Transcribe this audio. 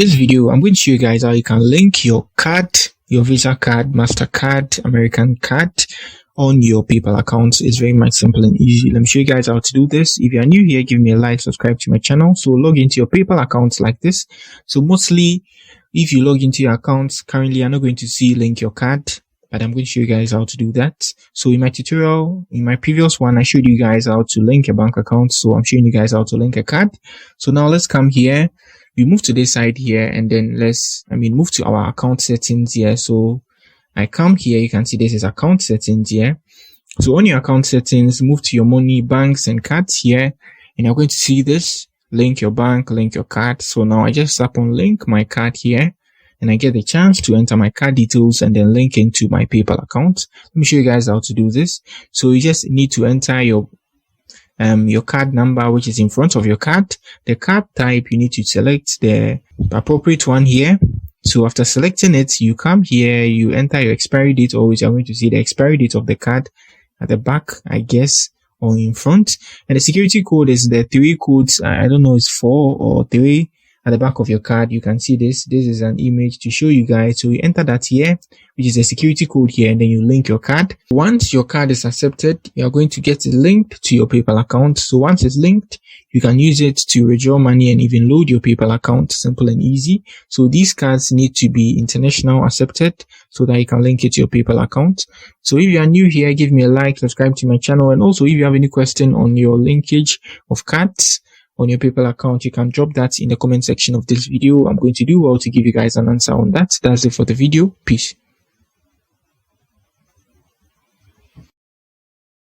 This video, I'm going to show you guys how you can link your card, your Visa card, MasterCard, American card on your PayPal account. It's very much simple and easy. Let me show you guys how to do this. If you are new here, give me a like, subscribe to my channel. So log into your PayPal account like this. So mostly, if you log into your account, currently you're not going to see link your card, but I'm going to show you guys how to do that. So in my tutorial, in my previous one, I showed you guys how to link a bank account. So I'm showing you guys how to link a card. So now let's come here. We move to this side here and then move to our account settings here. So I come here, you can see this is account settings here. So on your account settings, move to your money, banks and cards here, and you're going to see this, link your bank, link your card. So now I just tap on link my card here and I get the chance to enter my card details and then link into my PayPal account. Let me show you guys how to do this. So you just need to enter your card number, which is in front of your card. The card type, you need to select the appropriate one here. So after selecting it, you come here, you enter your expiry date. Always you're going to see the expiry date of the card at the back, I guess, or in front. And the security code is the 3 codes. I don't know, it's 4 or 3 at the back of your card. You can see this. This is an image to show you guys. So you enter that here, which is the security code here, and then you link your card. Once your card is accepted, you are going to get it linked to your PayPal account. So once it's linked, you can use it to withdraw money and even load your PayPal account. Simple and easy. So these cards need to be international accepted so that you can link it to your PayPal account. So if you are new here, give me a like, subscribe to my channel, and also if you have any question on your linkage of cards on your PayPal account, you can drop that in the comment section of this video. I'm going to do well to give you guys an answer on that. That's it for the video. Peace.